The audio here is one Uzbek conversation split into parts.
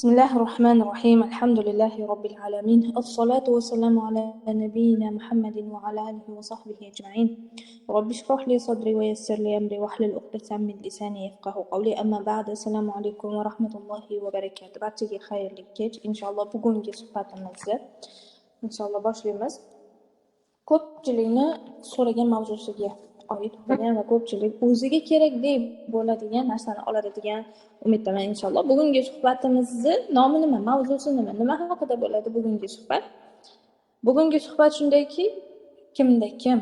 بسم الله الرحمن الرحيم الحمد لله رب العالمين الصلاة والسلام على نبينا محمد وعلى آله وصحبه أجمعين رب اشرح لي صدري ويسر لي أمري واحلل عقدة من لساني يفقه قولي أما بعد السلام عليكم ورحمة الله وبركاته barchaga xayrli kech inshaalloh bugungi suhbatimizni inshaalloh boshlaymiz ko'pchilikni so'ragan mavzusiga oid bo'lgan va ko'pchilik o'ziga kerak deb bo'ladigan narsani oladi degan umiddaman inshaalloh. Bugungi suhbatimizni nomi nima, mavzusi nima haqida bo'ladi bugungi suhbat? Bugungi suhbat shundayki, kimda kim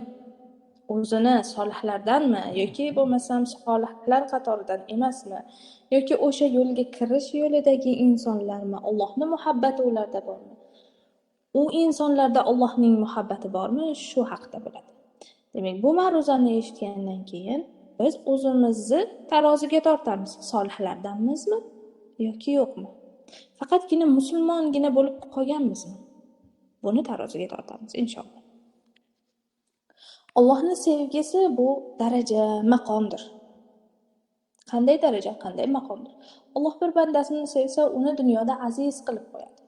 o'zini solihlardanmi yoki bo'lmasam solihlar qatoridan emasmi yoki o'sha yo'lga kirish yo'lidagi insonlarmi, Allohning muhabbati ularda bormi? U insonlarda Allohning muhabbati bormi? Shu haqida bo'ladi. Demak, bu ma'ruzani eshitgandan keyin biz o'zimizni taroziga tortamiz. Solihlardanmizmi yoki yo'qmi? Faqatgina musulmongina bo'lib qolganmizmi? Buni taroziga tortamiz inshaalloh. Allohning sevgisi bu daraja, maqomdir. Qanday daraja, qanday maqomdir? Alloh bir bandasini sevsa, uni dunyoda aziz qilib qo'yadi.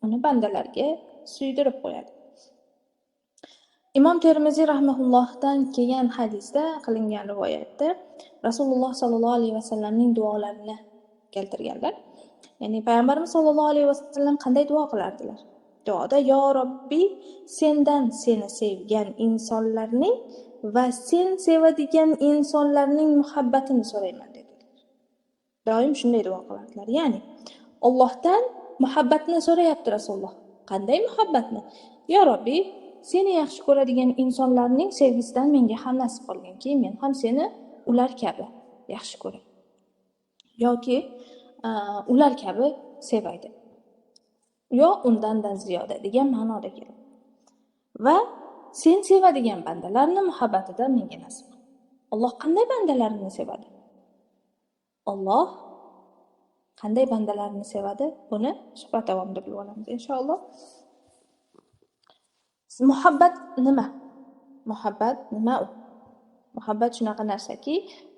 Uni bandalarga suydirib qo'yadi. Imom Termiziy rahimahullohdan kelgan hadisda qilingan rivoyatda Rasululloh sallallohu alayhi vasallamning duolarini keltirganlar. Ya'ni payg'ambarimiz sallallohu alayhi vasallam qanday duo qilardilar? Duoda yo Robbi, sendan seni sevgan insonlarning va sen sevadigan insonlarning muhabbatini so'rayman dedilar. Doim shunday duo qilardilar. Ya'ni Allohdan muhabbatni so'rayapti Rasululloh. Qanday muhabbatni? Yo Robbi, seni yaxshi ko'radigan insonlarning sevgisidan menga ham nasib qilganki, men ham seni ular kabi yaxshi ko'ray. Yoki ular kabi sevaydi. Yo undan ziyoda degan ma'noda keladi. Va sen sevadigan bandalarning muhabbatidan menga nasib qil. Alloh qanday bandalarini sevadi? Alloh qanday bandalarini sevadi? Buni suhbat davomida bilib olamiz inshaalloh. Muhabbat nima? Muhabbat nima u? Muhabbat shunaqa narsaki,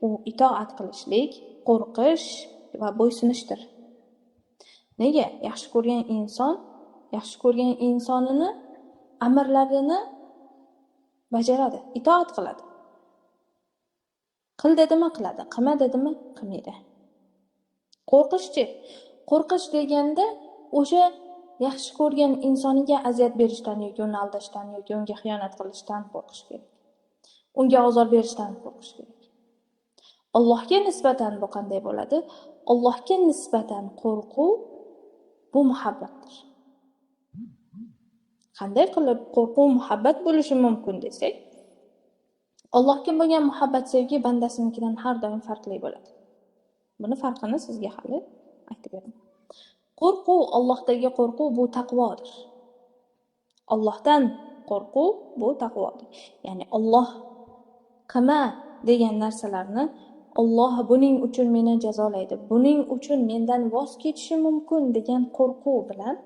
u itoat qilishlik, qo'rqish va bo'ysunishdir. Nega? Yaxshi ko'rgan insonini amrlarini bajaradi, itoat qiladi. Qil dedimi qiladi, qilma dedimi qilmaydi. Qo'rqishchi? Qo'rqish deganda o'sha yaxshi ko'rgan insoniga aziyat berishdan yoki uni aldashdan yoki unga xiyonat qilishdan qo'rqish kerak. Unga ozor berishdan qo'rqish kerak. Allohga nisbatan bu qanday bo'ladi? Allohga nisbatan qo'rquv bu muhabbatdir. Qanday qilib qo'rquv muhabbat bo'lishi mumkin desak, Allohga bo'lgan muhabbat sevgi bandasinikidan har doim farqli bo'ladi. Buni farqini sizga hali aytib beraman. Qo'rquv, Allohdagi qo'rquv bu taqvodir. Allohdan qo'rquv bu taqvodir. Ya'ni Alloh qilma degan narsalarni Alloh buning uchun meni jazolaydi, buning uchun mendan voz kechishi mumkin degan qo'rquv bilan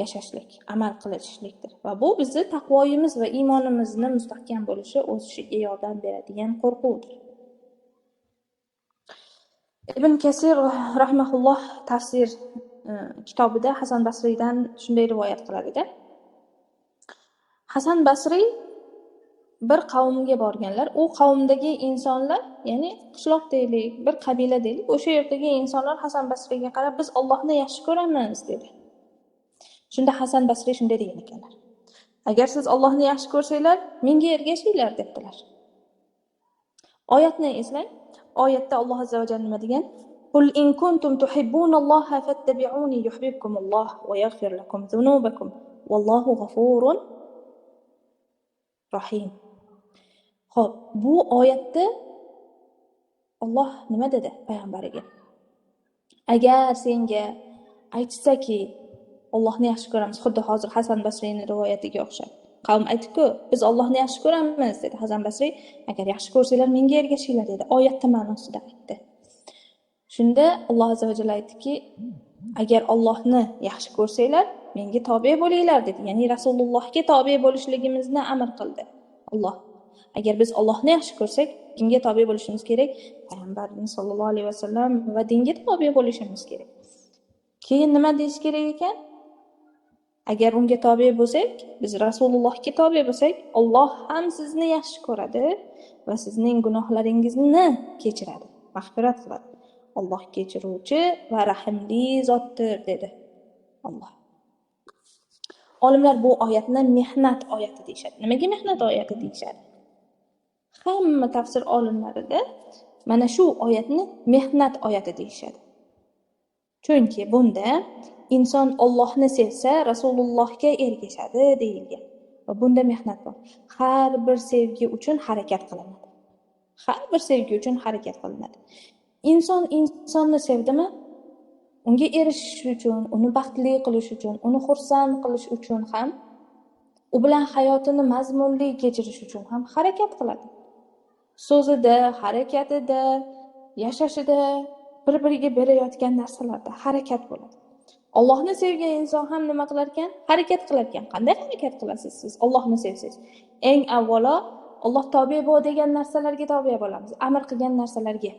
yashashlik, amal qilishlikdir. Va bu bizni taqvoyimiz va iymonimizni mustahkam bo'lishi, o'sishiga yordam beradigan qo'rquvdir. Ibn Kasir rahimahulloh tafsir kitobida Hasan Basriydan shunday rivoyat qiladi-da. Hasan Basriy bir qavmga borganlar. U qavmdagi insonlar, ya'ni qishloq deylik, bir qabila deylik, o'sha yerdagi insonlar Hasan Basriyga qarab, biz Allohni yaxshi ko'ramiz dedi. Shunda Hasan Basriy shunday degan ekanlar. Agar siz Allohni yaxshi ko'rsanglar, menga ergashinglar dedilar. Oyatni eslang. Oyatda Alloh azza va jalla nima degan? Qul in kuntum tuhibbunalloha fattabi'uni yuhibbukumulloh va yaghfir lakum dhunubakum wallohu g'afurun rahim. Xo'p, bu oyatda Alloh nima dedi payg'ambariga? Agar senga aytsaki Allohni yaxshi ko'ramiz, xuddi hozir Hasan Basriyning rivoyatiga o'xshab. Qavm aytdi-ku, biz Allohni yaxshi ko'ramiz dedi. Hasan Basriy, agar yaxshi ko'rsanglar menga ergashinglar dedi. Oyatda ma'nosida aytdi. Shunda Alloh azza va jalla aytdiki, agar Allohni yaxshi ko'rsanglar, menga tobe bo'linglar dedi. Ya'ni Rasulullohga tobe bo'lishligimizni amr qildi Alloh. Agar biz Allohni yaxshi ko'rsak, kimga tobe bo'lishimiz kerak? Payg'ambarimiz sollallohu alayhi vasallam va dinga tobe bo'lishimiz kerak. Keyin nima deyish kerak ekan? Agar unga tobe bo'lsak, biz Rasulullohga tobe bo'lsak, Alloh ham sizni yaxshi ko'radi va sizning gunohlaringizni kechiradi, mag'firat qiladi. Alloh kechiruvchi va rahimli zotdir dedi Alloh. Olimlar bu oyatni mehnat oyati deyishadi. Nimaga mehnat oyati deyishadi? Hamma tafsir olimlarida mana shu oyatni mehnat oyati deyishadi. Chunki bunda inson Allohni sevsa, Rasulullohga ergashadi deyilgan. Va bunda mehnat bor. Har bir sevgi uchun harakat qilinadi. Har bir sevgi uchun harakat qilinadi. Inson insonni sevdimi? Unga erishish uchun, uni baxtli qilish uchun, uni xursand qilish uchun ham, u bilan hayotini mazmunli kechirish uchun ham harakat qiladi. So'zida, harakatida, yashashida, bir-biriga berayotgan narsalarda harakat bo'ladi. Allohni sevgan inson ham nima qilar ekan? Harakat qilar ekan. Qanday harakat qilasiz siz Allohni sevsangiz? Eng avvalo Alloh tobe bo'l degan narsalarga tobe bo'lamiz, amr qilgan narsalarga.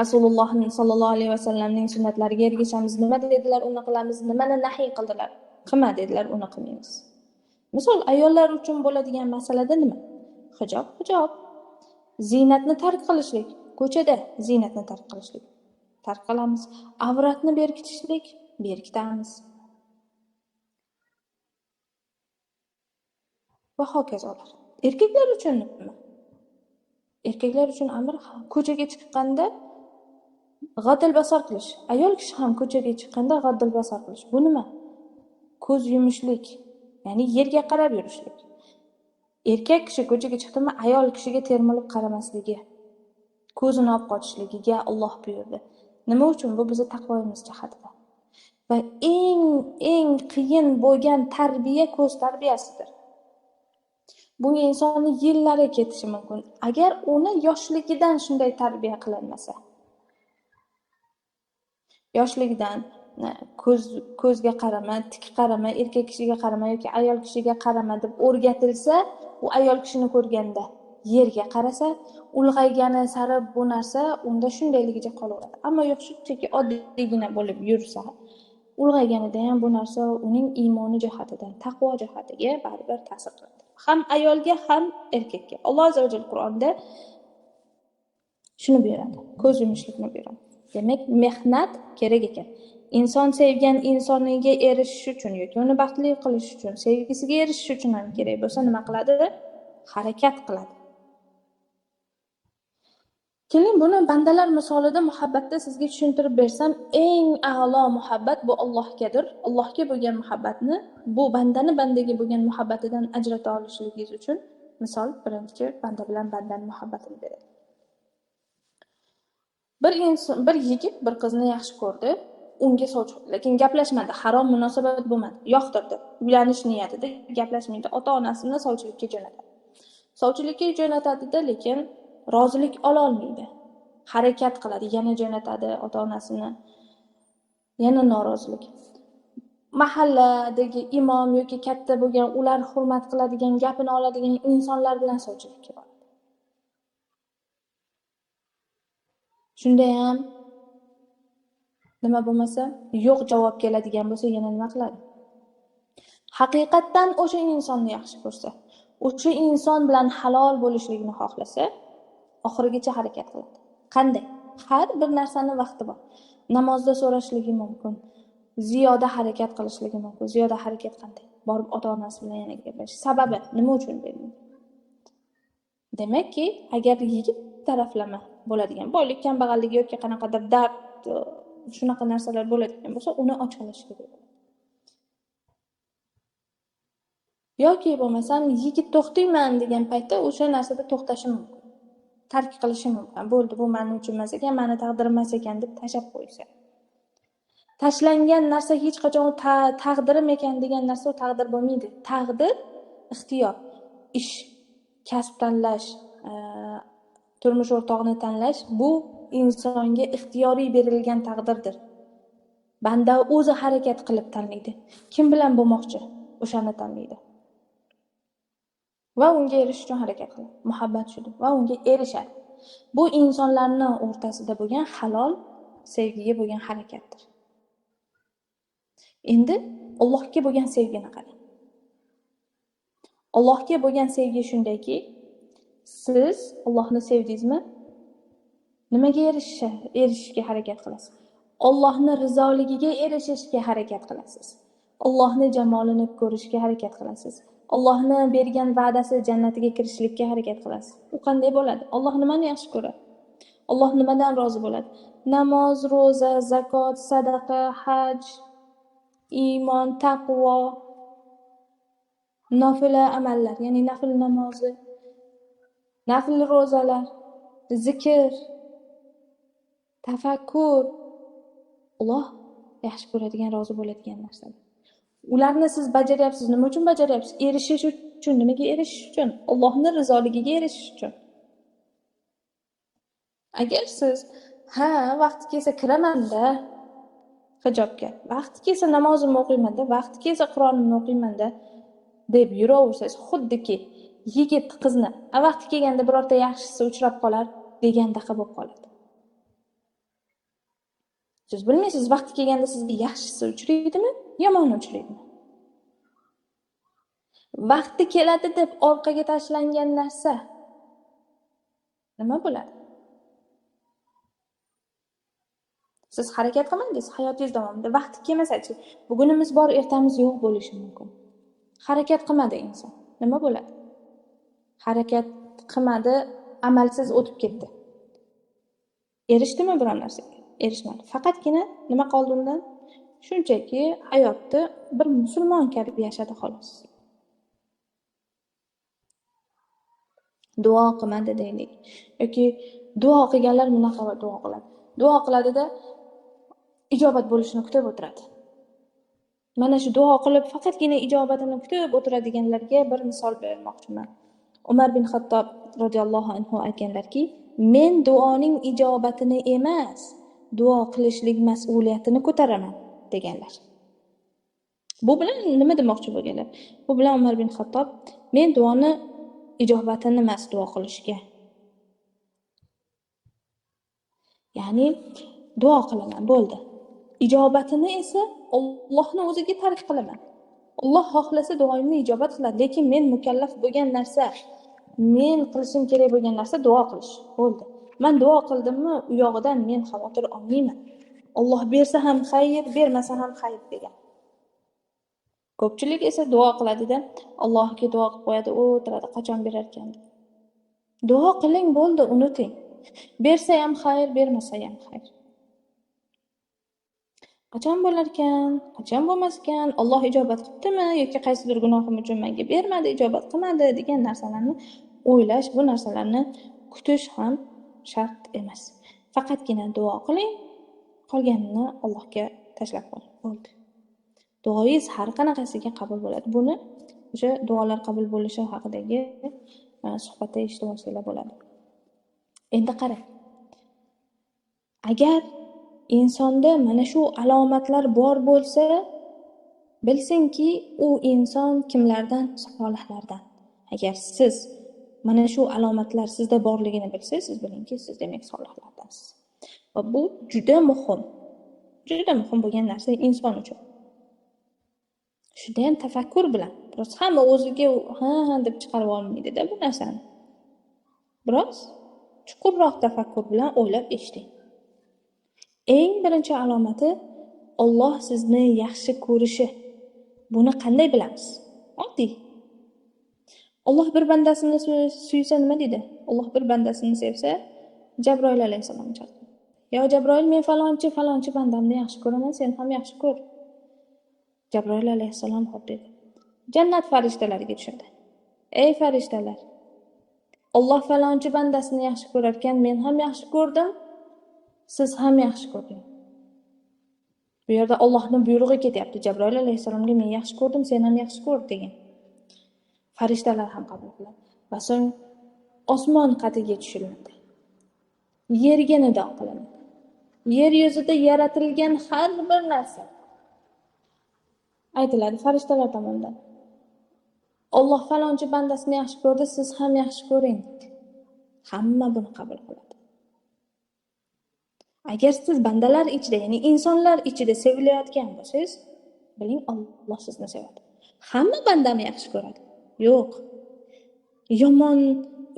Rasululloh sallallohu alayhi vasallamning sunnatlariga ergashamiz. Nima dedilar, uni qilamiz. Nimani nahiy qildilar, qilma dedilar, uni qilmaymiz. Misol, ayollar uchun bo'ladigan masalada nima? Hijob. Zinatni tark qilishlik, ko'chada zinatni tark qilishlik. Tark qilamiz. Avratni berkitishlik, berkitamiz. Va hokazolar. Erkaklar uchun nima? Erkaklar uchun amr ko'chaga chiqqanda g'addal basar qilish. Ayol kishi ham ko'chaga chiqqanda g'addal basar qilish. Bu nima? Ko'z yumishlik, ya'ni yerga qarab yurishlik. Erkak kishi ko'chaga chiqdimi, ayol kishiga termilib qaramasligi, ko'zini olib qochishligiga Alloh buyurdi. Nima uchun? Bu bizning taqvoyimiz jihatida. Va eng qiyin bo'lgan tarbiya ko'z tarbiyasidir. Bunga insonni yillari ketishi mumkin. Agar uni yoshligidan shunday tarbiya qilinmasa. Yoshligidan ko'zga qarama, tik qarama, erkak kishiga qarama yoki ayol kishiga qarama deb o'rgatilsa, u ayol kishini ko'rganda yerga qarasa, ulg'aygani sari bu narsa unda shundayligicha qolaveradi. Ammo yo'q, shunchaki oddiygina bo'lib yursa, ulg'ayganida ham bu narsa uning iymoni jihatidan, taqvo jihatiga baribir ta'sir qiladi. Ham ayolga, ham erkakka. Alloh azza va jalla Qur'onda shuni buyuradi, ko'z yumishlikni buyuradi. Demak, mehnat kerak ekan. Inson sevgan insoniga erishish uchun yoki uni baxtli qilish uchun, sevgisiga erishish uchun ham kerak bo'lsa, nima qiladi? Harakat qiladi. Keling, buni bandalar misolida muhabbatda sizga tushuntirib bersam, eng a'lo muhabbat bu Allohgadir. Allohga bo'lgan muhabbatni, bu bandani bandaga bo'lgan muhabbatidan ajrata olishligingiz uchun misol, birinchi banda bilan bandaning muhabbatini beradi. Bir yigit bir qizni yaxshi ko'rdi, unga lekin gaplashmadi, harom munosabat bo'lmadi, yoqtirdi. Uylanish niyatida gaplashmaydi, ota-onasini sovchilikka jo'natadi. Sovchilikka jo'natadi-da, lekin rozilik ola olmaydi. Harakat qiladi, yana jo'natadi ota-onasini. Yana norozilik. Mahalladagi imom yoki katta bo'lgan, ular hurmat qiladigan, gapini oladigan insonlar bilan sovchilikka boradi. Shunda ham nima bo'lmasa, yo'q javob keladigan bo'lsa, yana nima qiladi? Haqiqatdan o'sha insonni yaxshi ko'rsa, o'sha inson bilan halol bo'lishligini xohlasa, oxirigacha harakat qiladi. Qanday? Har bir narsani vaqti bor. Namozda so'rashligi mumkin, ziyoda harakat qilishligi mumkin. Ziyoda harakat qanday? Borib ota-onasi bilan yana gaplashish. Sababi nima uchun deyman? Demakki, agar yigit taraflama bo'ladigan, boylik, kambag'allik yoki qanaqadir dard, shunaqa narsalar bo'ladigan bo'lsa, uni ochilishi kerak. Yoki bo'lmasam, yigit to'xtayman degan paytda o'sha narsada to'xtashi mumkin. Tark qilishi mumkin. Bo'ldi, bu men uchun emas ekan, meni taqdirim emas ekan deb tashab qo'ysa. Tashlangan narsa hech qachon taqdirim ekan degan narsa taqdir bo'lmaydi. Taqdir ixtiyor, ish, kasb tanlash, turmush o'rtog'ini tanlash bu insonga ixtiyoriy berilgan taqdirdir. Banda o'zi harakat qilib tanlaydi. Kim bilan bo'lmoqchi, o'shani tanlaydi. Va unga erishish uchun harakat qiladi. Muhabbat shudir va unga erishadi. Bu insonlarning o'rtasida bo'lgan halol sevgiga bo'lgan harakatdir. Endi Allohga bo'lgan sevgini qarang. Allohga bo'lgan sevgi shundayki, siz Allohni sevdingizmi? Nimaga erishishga harakat qilasiz? Allohni rizoligiga erishishga harakat qilasiz. Allohni jamolini ko'rishga harakat qilasiz. Allohni bergan va'dasi jannatiga kirishlikka harakat qilasiz. U qanday bo'ladi? Alloh nimani yaxshi ko'radi? Alloh nimadan rozi bo'ladi? Namoz, roza, zakot, sadaqa, haj, iymon, taqvo, nafila amallar, ya'ni nafil namozi, nafil rozalar, zikr, tafakkur. Alloh yaxshi ko'radigan, rozi bo'ladigan narsalar. Ularni siz bajaryapsiz. Nima uchun bajaryapsiz? Erishish uchun. Nimaga erishish uchun? Allohning rizoligiga erishish uchun. Agar siz vaqti kelsa kiraman-da hijobga, vaqti kelsa namozimni o'qiyman-da, vaqti kelsa Qur'onimni o'qiyman-da deb yuraversangiz, xuddiki yigit qizni vaqti kelganda birorta yaxshisi uchrab qolar degandaqa bo'lib qoladi. Siz bilmaysiz, vaqti kelganda sizga yaxshisi uchraydimi, yomoni uchraydimi? Vaqti keladi deb orqaga tashlangan narsa nima bo'ladi? Siz harakat qilmadingiz hayotingiz davomida. Vaqti kelmasa-chi, bugunimiz bor, ertamiz yo'q bo'lishi mumkin. Harakat qilmadi inson. Nima bo'ladi? Harakat qilmadi, amalsiz o'tib ketdi. Erishdimi biror narsaga? Erishmadi. Faqatgina nima qoldi undan? Shunchaki hayotni bir musulmon kabi yashadi xolos. Duo qilmadi deylik. Yoki duo qilganlar bunaqa duo qiladi. Duo qiladida ijobat bo'lishini kutib o'tiradi. Mana shu duo qilib faqatgina ijobatini kutib o'tiradiganlarga bir misol bermoqchiman. Umar bin Xattob radhiyallohu anhu aytganlarki, men duoning ijobatini emas, duo qilishlik mas'uliyatini ko'taraman deganlar. Bu bilan nima demoqchi bo'lganlar? Bu bilan Umar bin Xattob men duoni ijobatini emas, duo qilishga. Ya'ni duo qilaman, bo'ldi. Ijobatini esa Allohning o'ziga tark qilaman. Alloh xohlasa duoimni ijobat qiladi, lekin men mukallaf bo'lgan narsa, men qilishim kerak bo'lgan narsa duo qilish. Bo'ldi. Men duo qildimmi, u yog'idan men xavotir olmayman. Alloh bersa ham xayr, bermasa ham xayr degan. Ko'pchilik esa duo qiladi-da, Allohga duo qilib qo'yadi, o'tiradi, qachon berar ekan. Duo qiling, bo'ldi, unuting. Bersa ham xayr, bermasa ham xayr. Qachon bo'lar ekan, qachon bo'lmas ekan, Alloh ijobat qilibdimi yoki qaysidir gunohim uchun menga bermadi, ijobat qilmadi degan narsalarni o'ylash, bu narsalarni kutish ham shart emas. Faqatgina duo qiling, qolganini Allohga tashlab qo'ying. Bo'ldi. Duoingiz har qanaqasiga qabul bo'ladi. Buni o'sha duolar qabul bo'lishi haqidagi suhbatda eshitib olsanglar bo'ladi. Endi qarang. Agar insonda mana shu alomatlar bor bo'lsa, bilsinki, u inson kimlardan? Solihlardan. Agar siz mana shu alomatlar sizda borligini bilsangiz, siz bilingki, siz demak solihlardansiz. Va bu juda muhim. Juda muhim bo'lgan narsa inson uchun. Shunda ham tafakkur bilan. Biroz hamma o'ziga ha deb chiqarib olmaydi-da bu narsani. Biroz chuqurroq tafakkur bilan o'ylab eshiting. Eng birinchi alomati Alloh sizni yaxshi ko'rishi. Buni qanday bilamiz? Oddiy. Alloh bir bandasini suysa nima deydi? Alloh bir bandasini sevsa, Jabroil alayhisalom chaqirdi. "Yo Jabroil, men falonchi bandamni yaxshi ko'raman, sen ham yaxshi ko'r." Jabroil alayhisalom xo'p dedi. Jannat farishtalariga tushadi. "Ey farishtalar, Alloh falonchi bandasini yaxshi ko'rar ekan, men ham yaxshi ko'rdim. Siz ham yaxshi ko'rding." Bu yerda Allohning buyrug'i ketyapti. Jabroil alayhisalomga men yaxshi ko'rdim, sen ham yaxshi ko'r degan. Farishtalar ham qabul qiladi. Va so'ng osmon qatiga tushiriladi. Yerga nido qilinadi. Yer yuzida yaratilgan har bir narsa aytiladi farishtalar tomonidan. Alloh falonchi bandasini yaxshi ko'rdi, siz ham yaxshi ko'ring. Hamma buni qabul qiladi. Agar siz bandalar ichida, ya'ni insonlar ichida sevilayotgan bo'lsangiz, Biling, Alloh sizni sevadi. Hamma bandani yaxshi ko'radi. Yo'q. Yomon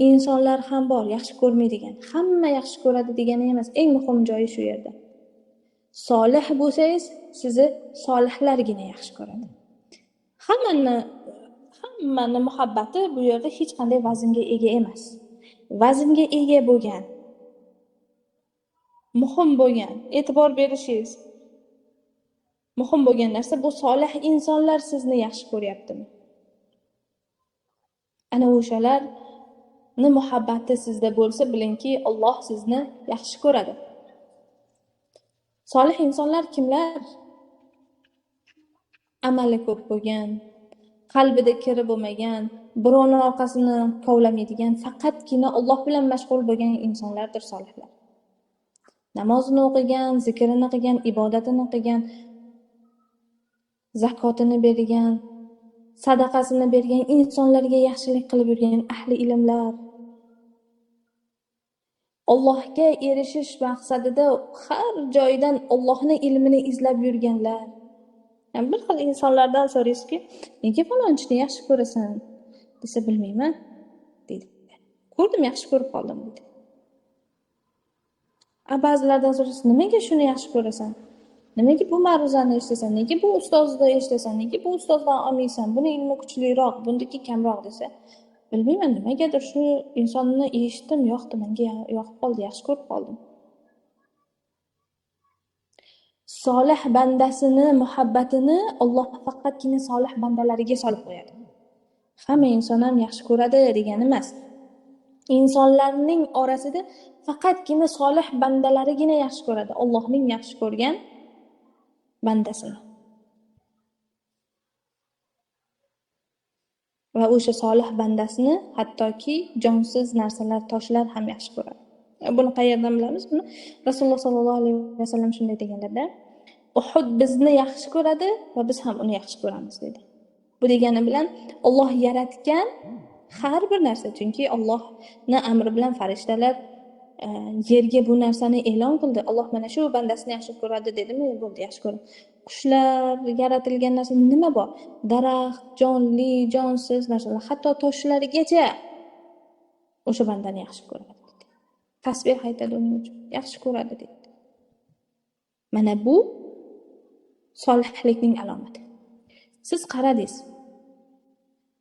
insonlar ham bor, yaxshi ko'rmaydigan. Hamma yaxshi ko'radi degani emas. Eng muhim joyi shu yerda. Solih bo'lsangiz, sizni solihlargina yaxshi ko'radi. Hammani muhabbati bu yerda hech qanday vaznga ega emas. Vaznga ega bo'lgan, muhim bo'lgan, e'tibor berishingiz muhim bo'lgan narsa bu solih insonlar sizni yaxshi ko'ryaptimi? Ana o'shalarni muhabbati sizda bo'lsa, bilingki, Alloh sizni yaxshi ko'radi. Solih insonlar kimlar? Amali ko'p bo'lgan, qalbida kiri bo'lmagan, birovning orqasini kovlamaydigan, faqatgina Alloh bilan mashg'ul bo'lgan insonlardir solihlar. Namozini o'qigan, zikrini qilgan, ibodatini qilgan, zakotini bergan, sadaqasini bergan, insonlarga yaxshilik qilib yurgan ahli ilmlar. Allohga erishish maqsadida har joydan Allohning ilmini izlab yurganlar. Bir xil insonlardan so'raysizki, nega falonchini yaxshi ko'rasan? Desa, bilmayman, deydi. Ko'rdim, yaxshi ko'rib qoldim, deydi. Ba'zilardan so'raysiz, nimaga shuni yaxshi ko'rasan? Nimaga bu ma'ruzani eshitasan? Nega bu ustozni eshitasan? Nega bu ustozdan olmaysan? Buni ilmi kuchliroq, bundaki kamroq desa, bilmayman, nimagadir shu insonni eshitdim, yoqdi, menga yoqib qoldi, yaxshi ko'rib qoldim. Solih bandasini muhabbatini Alloh faqatgina solih bandalariga solib qo'yadi. Hamma inson ham yaxshi ko'radi degani emas. Insonlarning orasida faqatgina solih bandalarigina yaxshi ko'radi. Allohning yaxshi ko'rgan bandasini. Va o'sha solih bandasini hattoki jonsiz narsalar, toshlar ham yaxshi ko'radi. Buni qayerdan bilamiz? Buni Rasululloh sollallohu alayhi vasallam shunday deganlarda, Uhud bizni yaxshi ko'radi va biz ham uni yaxshi ko'ramiz dedi. Bu degani bilan Alloh yaratgan har bir narsa, chunki Allohning amri bilan farishtalar yerga bu narsani e'lon qildi. Alloh mana shu bandasini yaxshi ko'radi dedimi? Bo'ldi, yaxshi ko'radi. Qushlar, yaratilgan narsa nima bor? Daraxt, jonli, jonsiz narsalar, hatto toshlargacha o'sha bandani yaxshi ko'radi dedi. Tasbih aytadi uning uchun, yaxshi ko'radi dedi. Mana bu solihlikning alomati. Siz qaradingiz.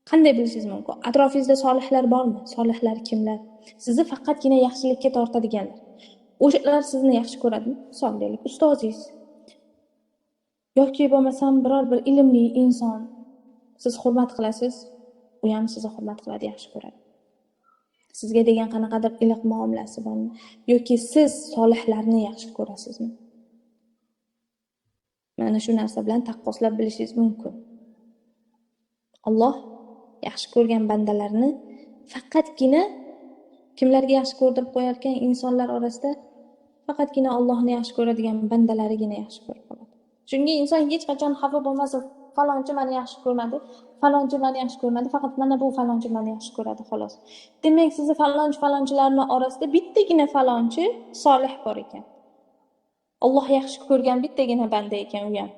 Qanday bilishingiz mumkin? Atrofingizda solihlar bormi? Solihlar kimlar? Sizni faqatgina yaxshilikka tortadiganlar. O'shalar sizni yaxshi ko'radimi? Misol deylik, ustozingiz yoki bo'lmasam biror bir ilmli inson siz hurmat qilasiz, u ham sizni hurmat qiladi, yaxshi ko'radi. Sizga degan qanaqadir iliq muomalasi bormi? Yoki siz solihlarni yaxshi ko'rasizmi? Mana shu narsa bilan taqqoslab bilishingiz mumkin. Alloh yaxshi ko'rgan bandalarni faqatgina kimlarga yaxshi ko'rdirib qo'yarkan, insonlar orasida faqatgina Allohni yaxshi ko'radigan bandalarigina yaxshi ko'rib qoladi. Chunki inson hech qachon xafa bo'lmasin, falonchi meni yaxshi ko'rmadi, falonchi meni yaxshi ko'rmadi, faqat mana bu falonchi meni yaxshi ko'radi xolos. Demak, sizni falonchilarning orasida bittagina falonchi solih bor ekan. Alloh yaxshi ko'rgan bittagina banda ekan u ham.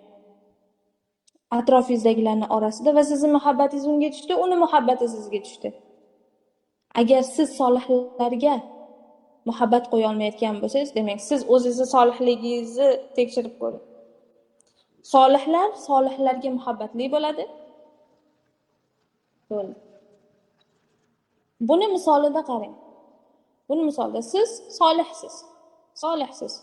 Atrofingizdagilarning orasida va sizning muhabbatingiz unga tushdi, uni muhabbati sizga tushdi. Agar siz solihlarga muhabbat qo'ya olmayotgan bo'lsangiz, demak siz o'zingizni solihligingizni tekshirib ko'ring. Solihlar solihlarga muhabbatli bo'ladi. Bo'ldi. Buni misolida qarang. Buni misolida siz solihsiz. Solihsiz.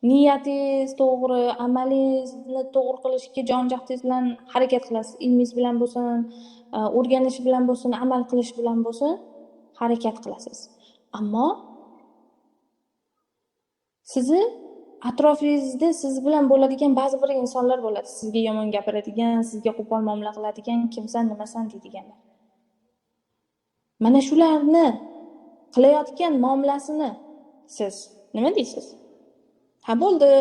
Niyatingiz to'g'ri, amalingizni to'g'ri qilishga jon-jahdingiz bilan harakat qilasiz. Ilmingiz bilan bo'lsin, o'rganish bilan bo'lsin, amal qilish bilan bo'lsin, harakat qilasiz. Ammo sizni atrofingizda siz bilan bo'ladigan ba'zi bir insonlar bo'ladi. Sizga yomon gapiradigan, sizga qo'pol muomala qiladigan, kimsan, nimasan deydiganlar. Mana shularni qilayotgan muomalasini siz nima deysiz? Ha bo'ldi.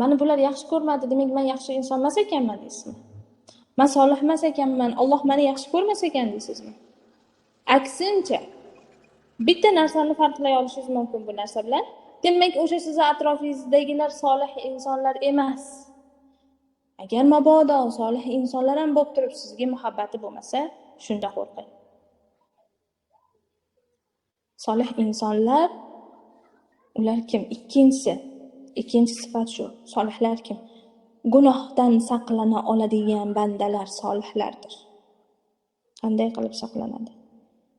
Meni bular yaxshi ko'rmadi, demak men yaxshi inson emas ekanman deysizmi? Men solih emas ekanman, Alloh meni yaxshi ko'rmas ekan deysizmi? Aksincha, bitta narsani farqlay olishingiz mumkin bu narsa bilan. Demak, o'sha sizning atrofingizdagilar solih insonlar emas. Agar mabodo solih insonlar ham bo'lib turib sizga muhabbati bo'lmasa, shunda qo'rqing. Solih insonlar ular kim? Ikkinchi sifat shu. Solihlar kim? Gunohdan saqlana oladigan bandalar solihlardir. Qanday qilib saqlanadi?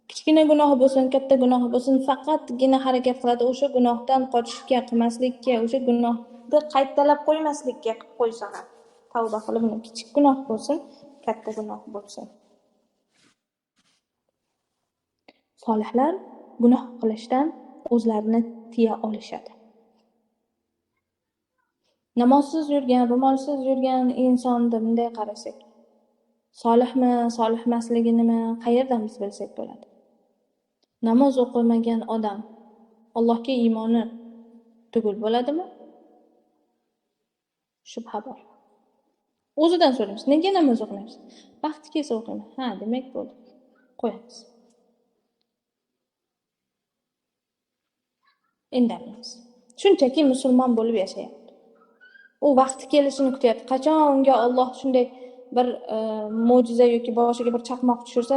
Kichkina gunoh bo'lsin, katta gunoh bo'lsin, faqatgina harakat qiladi o'sha gunohdan qochishga, qilmaslikka, o'sha gunohni qaytalab qo'ymaslikka qilib qo'ysa ham. Tavba qilib, kichik gunoh bo'lsin, katta gunoh bo'lsin. Solihlar gunoh qilishdan o'zlarini tiya olishadi. Namozsiz yurgan, ro'molsiz yurgan insonni bunday qarasak, solihmi, solih emasligini qayerdan biz bilsak bo'ladi? Namoz o'qimagan odam Allohga iymoni tugul bo'ladimi? Shubha bor. O'zidan so'raymiz, nega namoz o'qimaymiz? Vaqti kelsa o'qiyman. Ha, demak bo'ldi. Qo'yamiz. Indamamiz. Shunchaki musulmon bo'lib yashayapti. U vaqti kelishini kutyapti. Qachon unga Alloh shunday bir mo'jiza yoki boshiga bir chaqmoq tushirsa,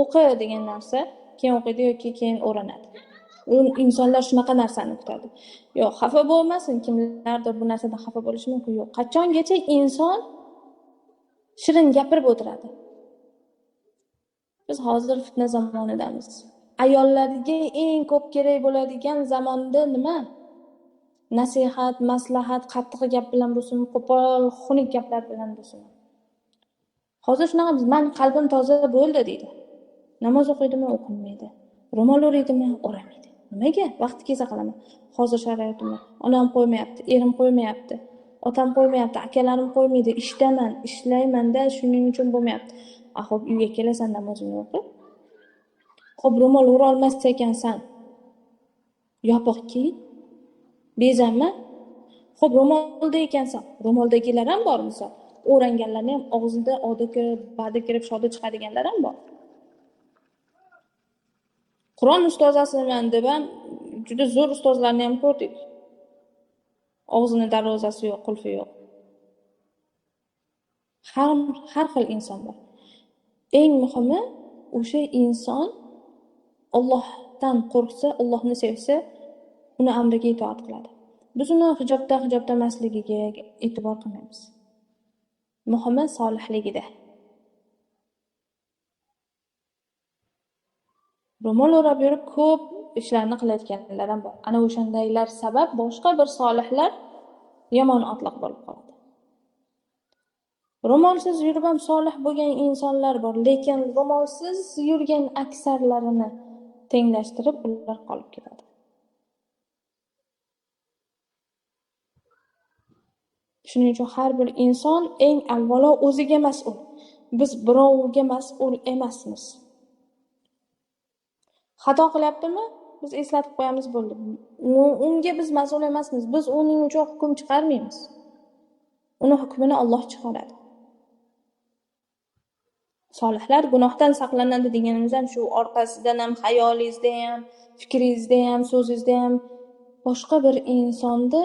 o'qi degan narsa keyin o'qiydi yoki keyin o'ranadi. Insonlar shunaqa narsani kutadi. Yo'q, xafa bo'lmasin, kimlardir bu narsadan xafa bo'lishi mumkin. Yo'q, qachongacha inson shirin gapirib o'tiradi. Biz hozir fitna zamonidamiz. Ayollarga eng ko'p kerak bo'ladigan zamonda nima? Nasihat, maslahat, qattiq gap bilan bo'lsin, qo'pol, xunuk gaplar bilan bo'lsin. Hozir shunaqa biz, men qalbim toza bo'ldi deydi. Namoz o'qiydimi, o'qimaydi. Ro'mol o'raydimi, o'ramaydi. Nimaga? Vaqti kelsa qilaman. Hozir sharoitimda onam qo'ymayapti, erim qo'ymayapti, otam qo'ymayapti, akalarim qo'ymaydi, ishdaman, ishlaymanda, shuning uchun bo'lmayapti. Xo'p, uyga kelasan, namozingni o'qi. Xo'p, ro'mol o'ra olmas ekansan. Yopiq kiy. Bezanma. Xo'p, ro'molda ekansan. Ro'moldagilar ham bor misol. O'ranganlarni ham og'zida oda kirib, badi kirib, shodi chiqadiganlar ham bor. Qur'on ustozasiman deb ham juda zo'r ustozlarni ham ko'rdik. Og'zini darvozasi yo'q, qulfi yo'q. Har xil inson bor. Eng muhimi o'sha inson Allohdan qo'rqsa, Allohni sevsa, uni amriga itoat qiladi. Biz uni hijobda emasligiga e'tibor qilmaymiz. Muhimi solihligida. Ro'mol o'rab yurib ko'p ishlarni qilayotganlar ham bor. Ana o'shandaylar sabab boshqa bir solihlar yomon otliq bo'lib qoladi. Ro'molsiz yurib ham solih bo'lgan insonlar bor, lekin ro'molsiz yurgan aksarlarini tenglashtirib ular qolib ketadi. Shuning uchun har bir inson eng avvalo o'ziga mas'ul. Biz birovga mas'ul emasmiz. Xato qilyaptimi? Biz eslatib qo'yamiz bo'ldi. Unga biz mas'ul emasmiz. Biz uning uchun hukm chiqarmaymiz. Uni hukmini Alloh chiqaradi. Solihlar gunohdan saqlanadi deganimiz ham shu, orqasidan ham xayolingizda ham, fikringizda ham, so'zingizda ham boshqa bir insonni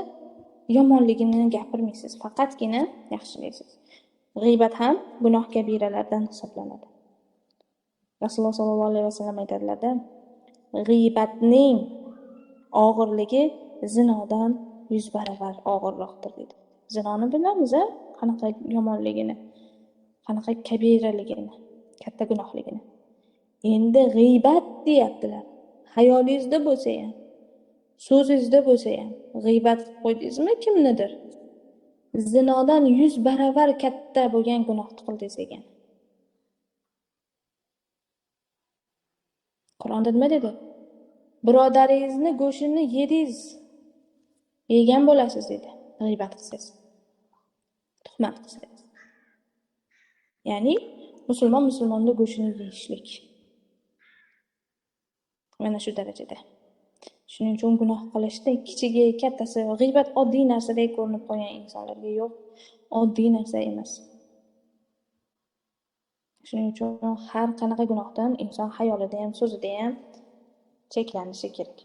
yomonligini gapirmaysiz, faqatgina yaxshilaysiz. G'iybat ham gunoh kabiralardan hisoblanadi. Rasululloh sollallohu alayhi vasallam aytadilar-da, g'iybatning og'irligi zinodan 100 barobar og'irroqdir dedi. Zinoni bilamiz-a, qanaqa yomonligini, qanaqa kabiraligini, katta gunohligini. Endi g'iybat deyaptilar. Hayolingizda bo'lsa ham, so'zingizda bo'lsa ham g'iybat qilib qo'ydingizmi kimnidir? Zinodan 100 barobar katta bo'lgan gunohni qildingiz ekan. Qur'onda nima dedi? Birodaringizni go'shtini yedingiz, yegan bo'lasiz dedi. G'iybat qilsangiz, tuhmat qilsangiz. Ya'ni musulmonning go'shtini yeyishlik. Mana shu darajada. Shuning uchun gunoh qilishda kichigi, kattasi, g'iybat oddiy narsadek ko'rinib qolgan insonlarga yo'q, oddiy narsa emas. Shuning uchun har qanaqa gunohdan inson hayolida ham, so'zida ham cheklanishi kerak.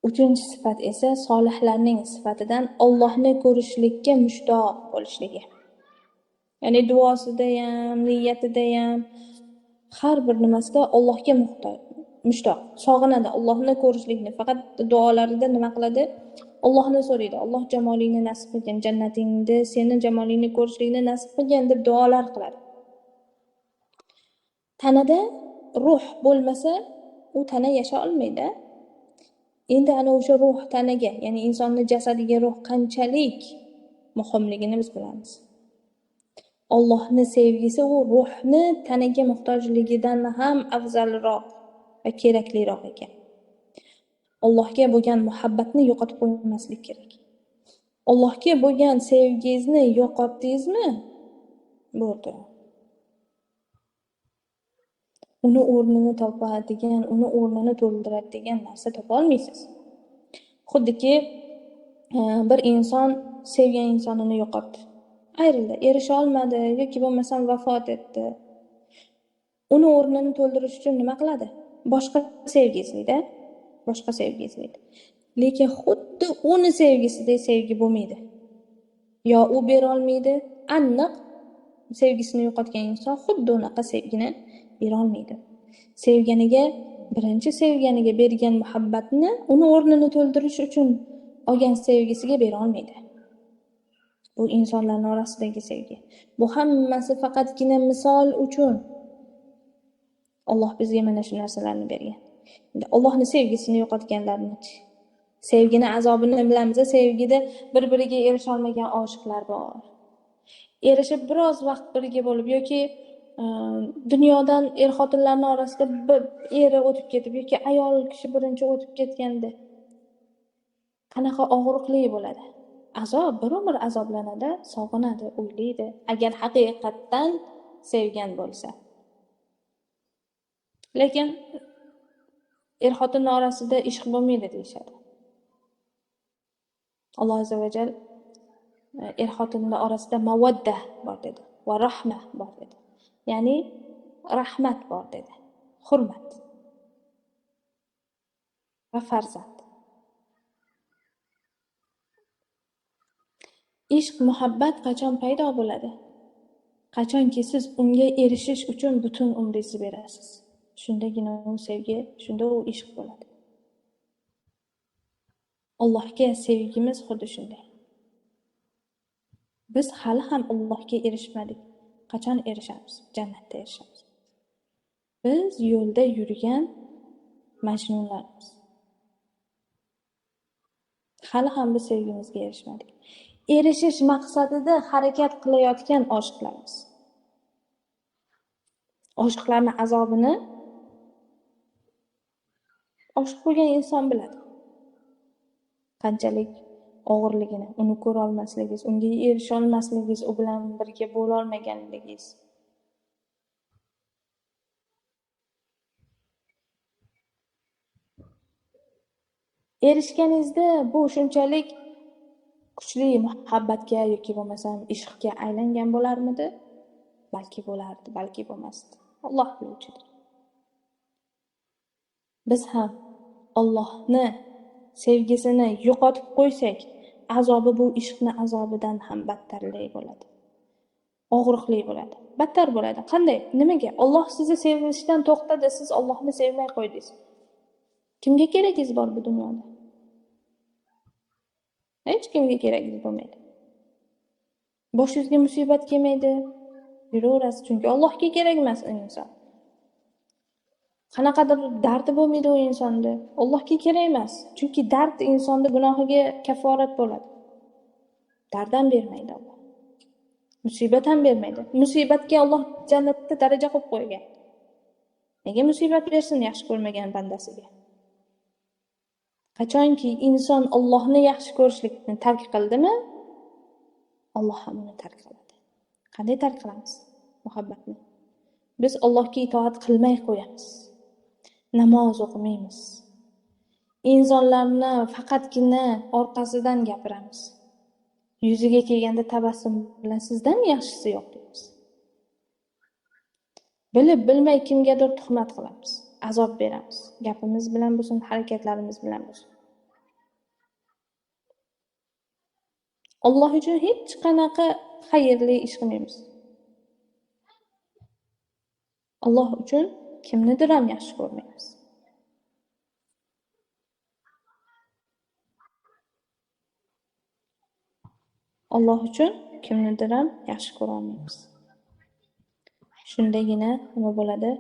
3-sifat esa solihlarning sifatidan Allohni ko'rishlikka mushtoq bo'lishligi. Ya'ni duosida ham, niyatida ham, har bir nimasida Allohga mushtoq, sog'inadi Allohni ko'rishlikni. Faqat duolarida nima qiladi? Allohni so'raydi. Alloh jamolingni nasib qilgin, jannatingda seni jamolingni ko'rishlikni nasib qilgin deb duolar qiladi. Tanada ruh bo'lmasa, u tana yasha olmaydi. Endi ana o'sha ruh tanaga, ya'ni insonni jasadiga ruh qanchalik muhimligini biz bilamiz. Allohni sevgisi u ruhni tanaga muhtojligidan ham afzalroq va kerakliroq ekan. Allohga bo'lgan muhabbatni yo'qotib qo'ymaslik kerak. Allohga bo'lgan sevgingizni yo'qotdingizmi? Bo'ldi. Uni o'rnini topadigan, uni o'rnini to'ldiradigan narsa topa olmaysiz. Xuddiki bir inson sevgan insonini yo'qotdi. Ayrildi, erisha olmadi yoki bo'lmasam vafot etdi. Uni o'rnini to'ldirish uchun nima qiladi? Boshqa sevgi izlaydi, boshqa sevgi izlaydi. Lekin xuddi uni sevgisidek sevgi bo'lmaydi. Yo u bera olmaydi, aniq sevgisini yo'qotgan inson xuddi unaqa sevgini bera olmaydi. Birinchi sevganiga bergan muhabbatni uni o'rnini to'ldirish uchun olgan sevgisiga bera olmaydi. Bu insonlarning orasidagi sevgi. Bu hammasi faqatgina misol uchun. Alloh bizga mana shu narsalarni bergan. Allohning sevgisini yo'qotganlarni, sevgini azobini bilamiz. Sevgida bir-biriga erisha olmagan oshiqlar bor. Erishib biroz vaqt birga bo'lib yoki dunyodan xotinlarning orasida bir eri o'tib ketib yoki ayol kishi birinchi o'tib ketganda qanaqa og'riqli bo'ladi. Azob, bir umr azoblanadi, sog'inadi, o'ylaydi. Agar haqiqatdan sevgan bo'lsa. Lekin xotinlar orasida ishq bo'lmaydi deyshadi. Alloh azza va jall xotinlar orasida mawadda bor dedi va rahma bor dedi. Ya'ni rahmat bor dedi. Hurmat va farzand. Ishq, muhabbat qachon paydo bo'ladi? Qachonki siz unga erishish uchun butun umringizni berasiz. Shundagina u sevgi, shunda u ishq bo'ladi. Allohga sevgimiz xuddi shunday. Biz hali ham Allohga erishmadik. Qachon erishamiz? Jannatda erishamiz. Biz yo'lda yurgan majnunlarmiz. Hali ham biz sevgimizga erishmadik. Erishish maqsadida harakat qilayotgan oshiqlarmiz. Oshiqlarning azobini oshiq bo'lgan inson biladi. Qanchalik og'irligini, uni ko'ra olmasligingiz, unga erisha olmasligingiz, u bilan birga bo'la olmaganligingiz. Erishganingizda bu shunchalik kuchli muhabbatga yoki bo'lmasam ishqga aylangan bo'larmidi? Balki bo'lardi, balki bo'lmasdi. Alloh biluvchidir. Biz ham Allohni sevgisini yo'qotib qo'ysak, azobi bu ishqni azobidan ham battarli bo'ladi. Og'riqli bo'ladi. Battar bo'ladi. Qanday? Nimaga? Alloh sizni sevishdan to'xtadi, siz Allohni sevmay qo'ydingiz. Kimga keragingiz bor bu dunyoda? Hech kimga keragingiz bo'lmaydi. Boshingizga musibat kelmaydi. Yuraverasiz, chunki Allohga kerak emas inson. Qanaqadir dardi bo'lmaydi u insonda. Allohga kerak emas. Chunki dard insonning gunohiga kaforat bo'ladi. Dard ham bermaydi Alloh. Musibat ham bermaydi. Musibatga Alloh jannatda daraja qo'yib qo'ygan. Nega musibat bersin yaxshi ko'rmagan bandasiga? Qachonki inson Allohni yaxshi ko'rishlikni tark qildimi, Alloh ham uni tark qiladi. Qanday tark qilamiz muhabbatni? Biz Allohga itoat qilmay qo'yamiz. Namoz o'qimaymiz. Insonlarni faqatgina orqasidan gapiramiz. Yuziga kelganda tabassum bilan sizdan yaxshisi yo'q deymiz. Bilib bilmay kimgadir tuhmat qilamiz, azob beramiz. Gapimiz bilan bo'lsin, harakatlarimiz bilan bo'lsin. Alloh uchun hech qanaqa xayrli ish qilmaymiz. Alloh uchun kimnidir ham yaxshi ko'rmaymiz. Alloh uchun kimnidir ham yaxshi ko'rolmaymiz. Shundagina nima bo'ladi?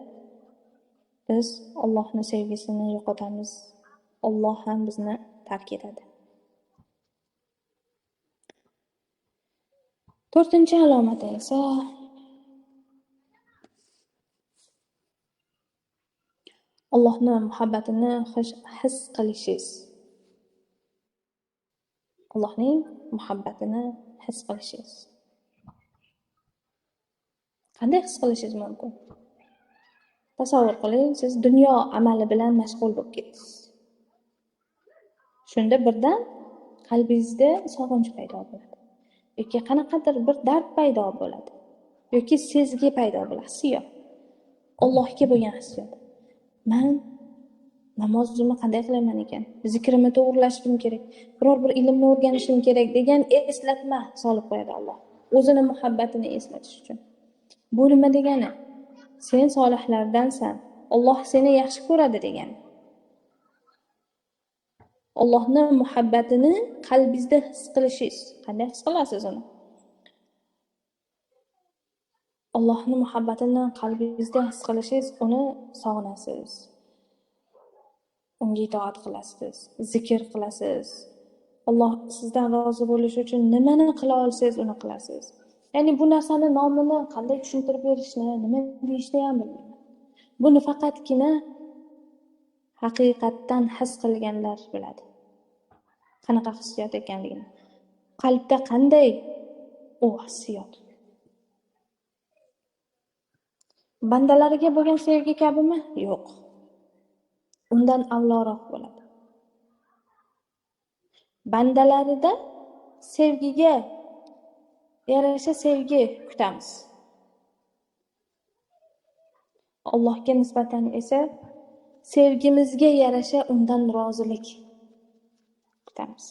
Biz Allohning sevgisini yo'qotamiz. Alloh ham bizni tark etadi. 4-chi alomati esa Allohning muhabbatini his qilishingiz. Allohning muhabbatini his qilishingiz. Qanday his qilishingiz mumkin? Tasavvur qiling, siz dunyo amali bilan mashg'ul bo'lib ketdingiz. Shunda birdan qalbingizda sog'inch paydo bo'ladi. Yoki qanaqadir bir dard paydo bo'ladi. Yoki sezgi paydo bo'ladi, hissiyot. Allohga bo'lgan hissiyot. Men namozimni qanday qilaman ekan? Zikrimni to'g'rilashim kerak. Biror bir ilmni o'rganishim kerak degan eslatma solib qo'yadi Alloh. O'zini muhabbatini eslatish uchun. Bu nima degani? Sen solihlardansan. Alloh seni yaxshi ko'radi degani. Allohning muhabbatini qalbingizda his qilishingiz. Qanday his qilasiz uni? Allohning muhabbatini qalbingizda his qilishingiz, uni sog'inasiz. Unga itoat qilasiz, zikr qilasiz. Alloh sizdan rozi bo'lish uchun nimani qila olsangiz, uni qilasiz. Ya'ni bu narsani nomini qanday tushuntirib berishni, nima deyishni ham bilmayman. Buni faqatgina haqiqatdan his qilganlar biladi. Qanaqa hissiyot ekanligini. Qalbda qanday u hissiyot. Bandalariga bo'lgan sevgi kabimi? Yo'q. Undan avloroq bo'ladi. Bandalarida sevgiga yarasha sevgi kutamiz. Allohga nisbatan esa sevgimizga yarasha undan rozilik kutamiz.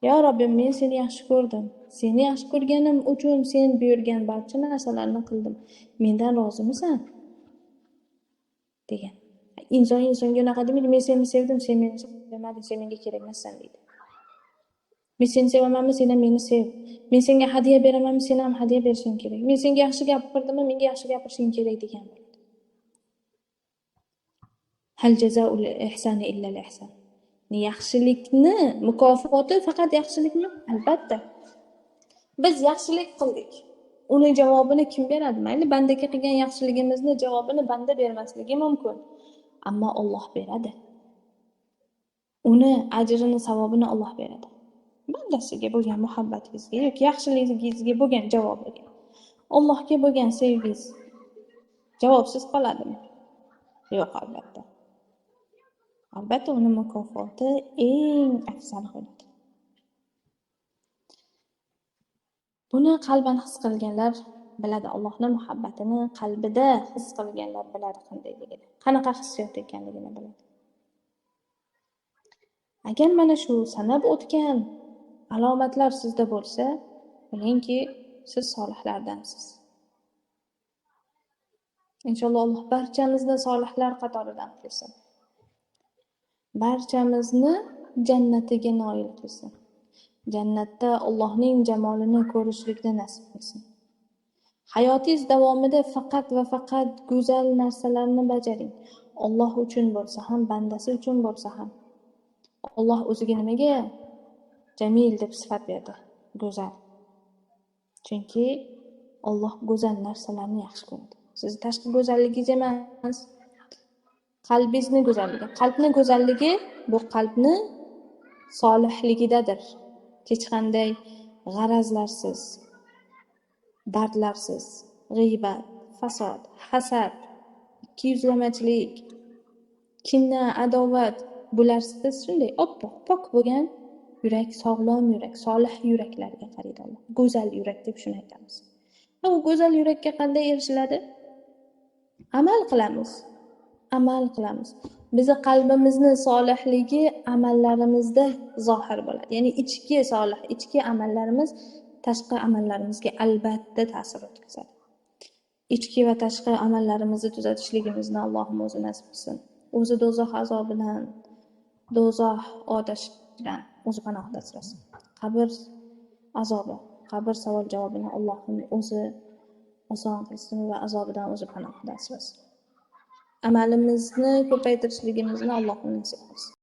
Ya Robbim, men seni yaxshi ko'rdim. Seni yaxshi ko'rganim uchun sen buyurgan barcha narsalarni qildim. Mendan rozimisan? degan. Insonga unaqa demaydi, men seni sevdim, sen meni sevmading, sen menga kerak emassan deydi. Men seni sevamanmi, sen ham meni sev. Men senga hadiya beramanmi, sen ham hadiya berishing kerak. Men senga yaxshi gapirdimmi, menga yaxshi gapirishing kerak degan bo'ladi. Hal jazaa'ul ihsani illa al-ihsan. Yaxshilikni mukofoti faqat yaxshilikmi? Albatta. Biz yaxshilik qildik. Uni javobini kim beradi? Mayli, bandaga qilgan yaxshiligimizni javobini banda bermasligi mumkin. Ammo Alloh beradi. Uni ajrini, savobini Alloh beradi. Bandasiga bo'lgan muhabbatingizga yoki yaxshiligingizga bo'lgan javobiga. Allohga bo'lgan sevgingiz javobsiz qoladimi? Yo'q, albatta. Albatta uni mukofoti eng afzal bo'ladi. Buni qalban his qilganlar biladi. Allohning muhabbatini qalbida his qilganlar biladi qandayligini. Qanaqa hissiyot ekanligini biladi. Agar mana shu sanab o'tgan alomatlar sizda bo'lsa, bilingki, siz solihlardansiz. Inshaalloh Alloh barchamizni solihlar qatoridan qilsin. Barchamizni jannatiga noil qilsin. Jannatda Allohning jamolini ko'rishlikni nasib qilsin. Hayotingiz davomida faqat va faqat go'zal narsalarni bajaring. Alloh uchun bo'lsa ham, bandasi uchun bo'lsa ham. Alloh o'ziga nimaga jamil deb sifat berdi? Go'zal. Chunki Alloh go'zal narsalarni yaxshi ko'radi. Siz tashqi go'zalligingiz emas, qalbingizni go'zalligi. Qalbning go'zalligi bu qalbni solihligidadir. Hech qanday g'arazlarsiz, dardlarsiz, g'iybat, fasod, hasad, ikkiyuzlamachilik, kinna, adovat bularsiz shunday oppoq, pok bo'lgan yurak, sog'lom yurak, solih yuraklarga qaraydi Alloh. Go'zal yurak deb shuni aytamiz. Bu go'zal yurakka qanday erishiladi? Amal qilamiz. Amal qilamiz. Bizning qalbimizni solihligi amallarimizda zohir bo'ladi. Ya'ni ichki solih, ichki amallarimiz tashqi amallarimizga albatta ta'sir o'tkazadi. ichki va tashqi amallarimizni tuzatishligimizni Allohim o'zi nasib qilsin. O'zi do'zax azobidan, do'zax otashidan o'zi panohida asrasin. Qabr azobi, qabr savol javobini Allohim o'zi oson qilsin va azobidan o'zi panohida asrasin. Amalimizni ko'paytirishligimizni Allohim nasib qilsin.